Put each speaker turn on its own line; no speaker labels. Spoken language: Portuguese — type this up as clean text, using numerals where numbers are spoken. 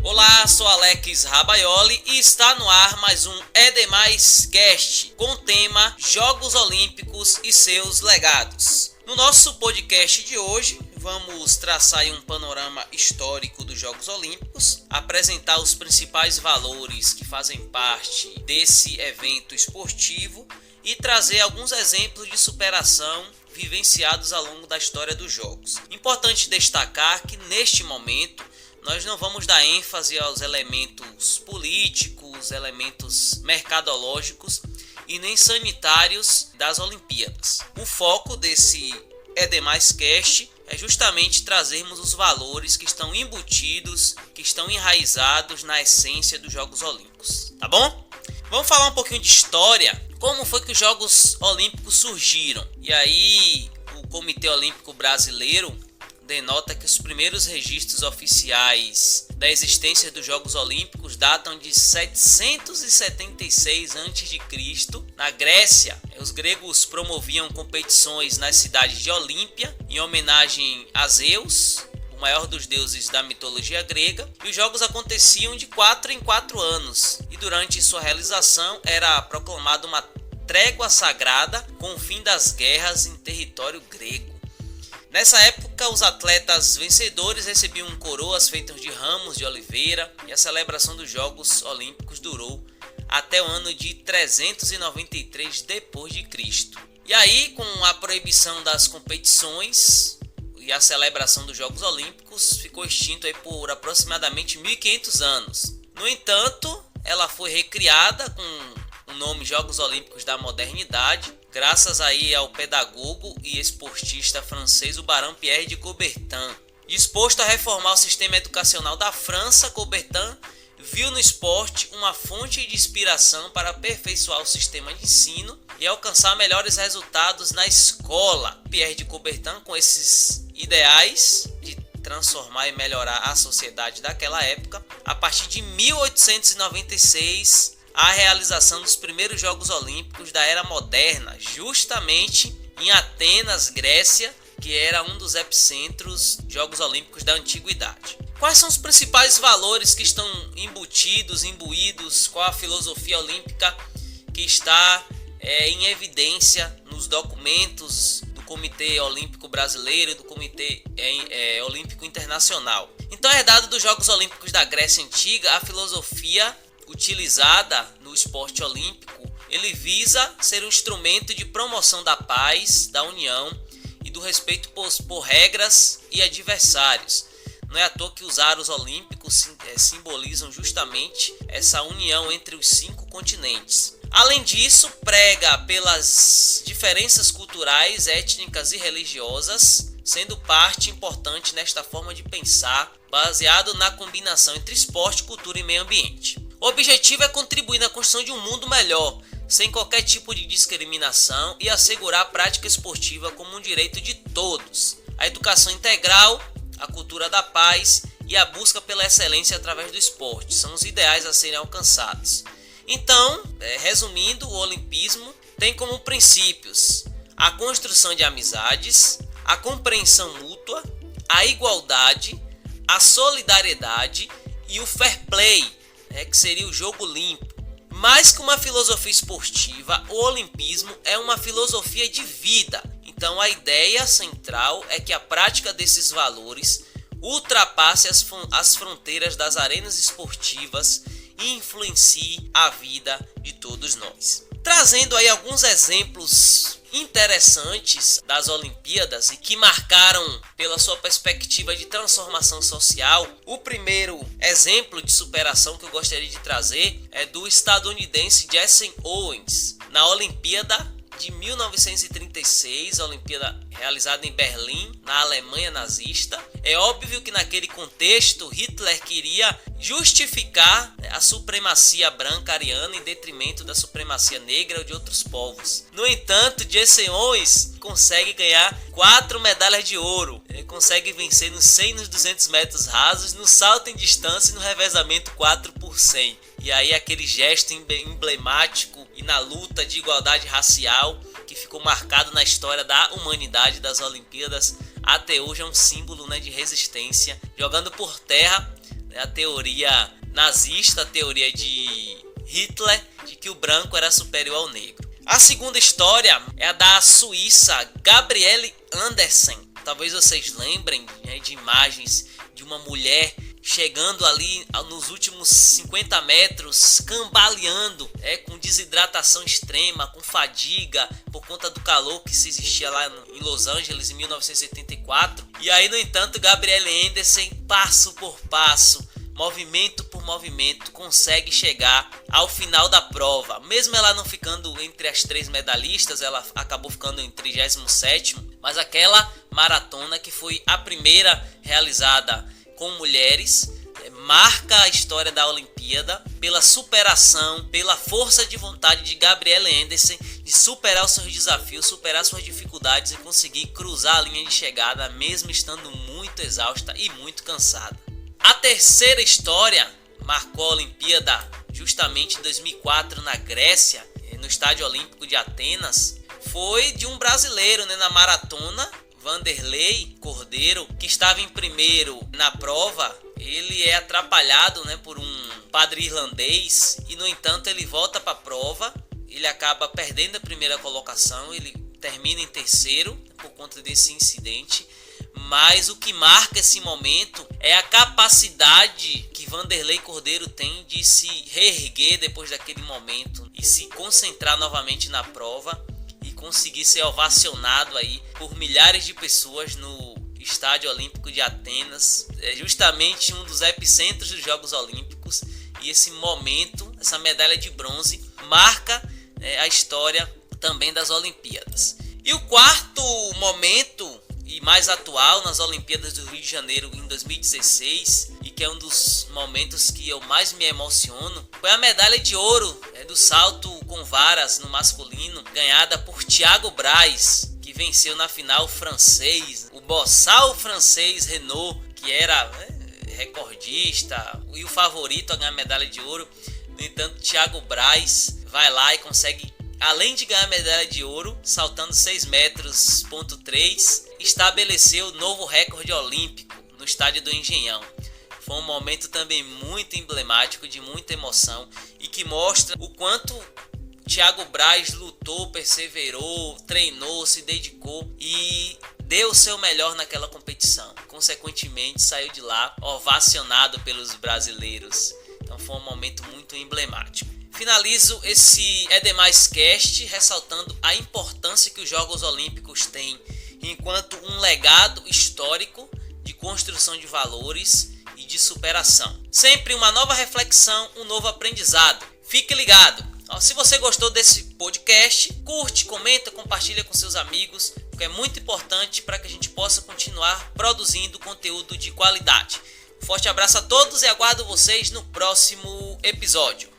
Olá, sou Alex Rabaioli e está no ar mais um Edemais Cast com o tema Jogos Olímpicos e seus legados. No nosso podcast de hoje, vamos traçar um panorama histórico dos Jogos Olímpicos, apresentar os principais valores que fazem parte desse evento esportivo e trazer alguns exemplos de superação vivenciados ao longo da história dos Jogos. Importante destacar que neste momento nós não vamos dar ênfase aos elementos políticos, elementos mercadológicos e nem sanitários das Olimpíadas. O foco desse Edemais Cast é justamente trazermos os valores que estão embutidos, que estão enraizados na essência dos Jogos Olímpicos, tá bom? Vamos falar um pouquinho de história, como foi que os Jogos Olímpicos surgiram. E aí o Comitê Olímpico Brasileiro denota que os primeiros registros oficiais da existência dos Jogos Olímpicos datam de 776 a.C. Na Grécia, os gregos promoviam competições nas cidades de Olímpia em homenagem a Zeus, o maior dos deuses da mitologia grega, e os jogos aconteciam de 4 em 4 anos, e durante sua realização era proclamada uma trégua sagrada com o fim das guerras em território grego. Nessa época, os atletas vencedores recebiam coroas feitas de ramos de oliveira e a celebração dos Jogos Olímpicos durou até o ano de 393 d.C. E aí, com a proibição das competições e a celebração dos Jogos Olímpicos, ficou extinto aí por aproximadamente 1500 anos. No entanto, ela foi recriada com o nome Jogos Olímpicos da Modernidade, graças aí ao pedagogo e esportista francês o Barão Pierre de Coubertin. Disposto a reformar o sistema educacional da França, Coubertin viu no esporte uma fonte de inspiração para aperfeiçoar o sistema de ensino e alcançar melhores resultados na escola. Pierre de Coubertin, com esses ideais de transformar e melhorar a sociedade daquela época, a partir de 1896, a realização dos primeiros Jogos Olímpicos da Era Moderna, justamente em Atenas, Grécia, que era um dos epicentros dos Jogos Olímpicos da Antiguidade. Quais são os principais valores que estão imbuídos com a filosofia olímpica que está em evidência nos documentos do Comitê Olímpico Brasileiro e do Comitê Olímpico Internacional? Então, herdado dos Jogos Olímpicos da Grécia Antiga, a filosofia utilizada no esporte olímpico, ele visa ser um instrumento de promoção da paz, da união e do respeito por regras e adversários. Não é à toa que os aros olímpicos simbolizam justamente essa união entre os 5 continentes. Além disso, prega pelas diferenças culturais, étnicas e religiosas, sendo parte importante nesta forma de pensar, baseado na combinação entre esporte, cultura e meio ambiente. O objetivo é contribuir na construção de um mundo melhor, sem qualquer tipo de discriminação, e assegurar a prática esportiva como um direito de todos. A educação integral, a cultura da paz e a busca pela excelência através do esporte são os ideais a serem alcançados. Então, resumindo, o olimpismo tem como princípios a construção de amizades, a compreensão mútua, a igualdade, a solidariedade e o fair play, que seria o jogo limpo. Mais que uma filosofia esportiva, o olimpismo é uma filosofia de vida. Então a ideia central é que a prática desses valores ultrapasse as fronteiras das arenas esportivas e influencie a vida de todos nós. Trazendo aí alguns exemplos interessantes das Olimpíadas e que marcaram pela sua perspectiva de transformação social. O primeiro exemplo de superação que eu gostaria de trazer é do estadunidense Jesse Owens, na Olimpíada de 1936, a Olimpíada realizada em Berlim, na Alemanha nazista. É óbvio que naquele contexto Hitler queria justificar a supremacia branca ariana em detrimento da supremacia negra ou de outros povos. No entanto, Jesse Owens consegue ganhar 4 medalhas de ouro. Ele consegue vencer nos 100 e nos 200 metros rasos, no salto em distância e no revezamento 4 por 100. E aí aquele gesto emblemático e na luta de igualdade racial que ficou marcado na história da humanidade das Olimpíadas, até hoje é um símbolo, de resistência, jogando por terra A teoria nazista, a teoria de Hitler, de que o branco era superior ao negro. A segunda história é a da Suíça, Gabriele Andersen. Talvez vocês lembrem, né, de imagens de uma mulher chegando ali nos últimos 50 metros, cambaleando, com desidratação extrema, com fadiga, por conta do calor que se existia lá em Los Angeles em 1984. E aí, no entanto, Gabriele Andersen, passo por passo, movimento por movimento, consegue chegar ao final da prova. Mesmo ela não ficando entre as 3 medalhistas, ela acabou ficando em 37º, mas aquela maratona, que foi a primeira realizada com mulheres, marca a história da Olimpíada pela superação, pela força de vontade de Gabriele Andersen de superar os seus desafios, superar suas dificuldades e conseguir cruzar a linha de chegada, mesmo estando muito exausta e muito cansada. A terceira história marcou a Olimpíada justamente em 2004 na Grécia, no Estádio Olímpico de Atenas. Foi de um brasileiro, né, na maratona, Vanderlei Cordeiro, que estava em primeiro na prova. Ele é atrapalhado, né, por um padre irlandês e, no entanto, ele volta para a prova. Ele acaba perdendo a primeira colocação, ele termina em terceiro por conta desse incidente. Mas o que marca esse momento é a capacidade que Vanderlei Cordeiro tem de se reerguer depois daquele momento e se concentrar novamente na prova e conseguir ser ovacionado aí por milhares de pessoas no Estádio Olímpico de Atenas. É justamente um dos epicentros dos Jogos Olímpicos, e esse momento, essa medalha de bronze, marca a história também das Olimpíadas. E o quarto momento e mais atual nas Olimpíadas do Rio de Janeiro em 2016, e que é um dos momentos que eu mais me emociono, foi a medalha de ouro do salto com varas no masculino, ganhada por Thiago Braz, que venceu na final francês, o boçal francês Renaud, que era recordista e o favorito a ganhar a medalha de ouro. No entanto, Thiago Braz vai lá e consegue, além de ganhar a medalha de ouro, saltando 6,3 metros, estabeleceu novo recorde olímpico no estádio do Engenhão. Foi um momento também muito emblemático, de muita emoção, e que mostra o quanto Thiago Braz lutou, perseverou, treinou, se dedicou e deu o seu melhor naquela competição. Consequentemente, saiu de lá ovacionado pelos brasileiros. Então foi um momento muito emblemático. Finalizo esse EDemaisCast ressaltando a importância que os Jogos Olímpicos têm enquanto um legado histórico de construção de valores e de superação. Sempre uma nova reflexão, um novo aprendizado. Fique ligado! Se você gostou desse podcast, curte, comenta, compartilha com seus amigos, porque é muito importante para que a gente possa continuar produzindo conteúdo de qualidade. Um forte abraço a todos e aguardo vocês no próximo episódio.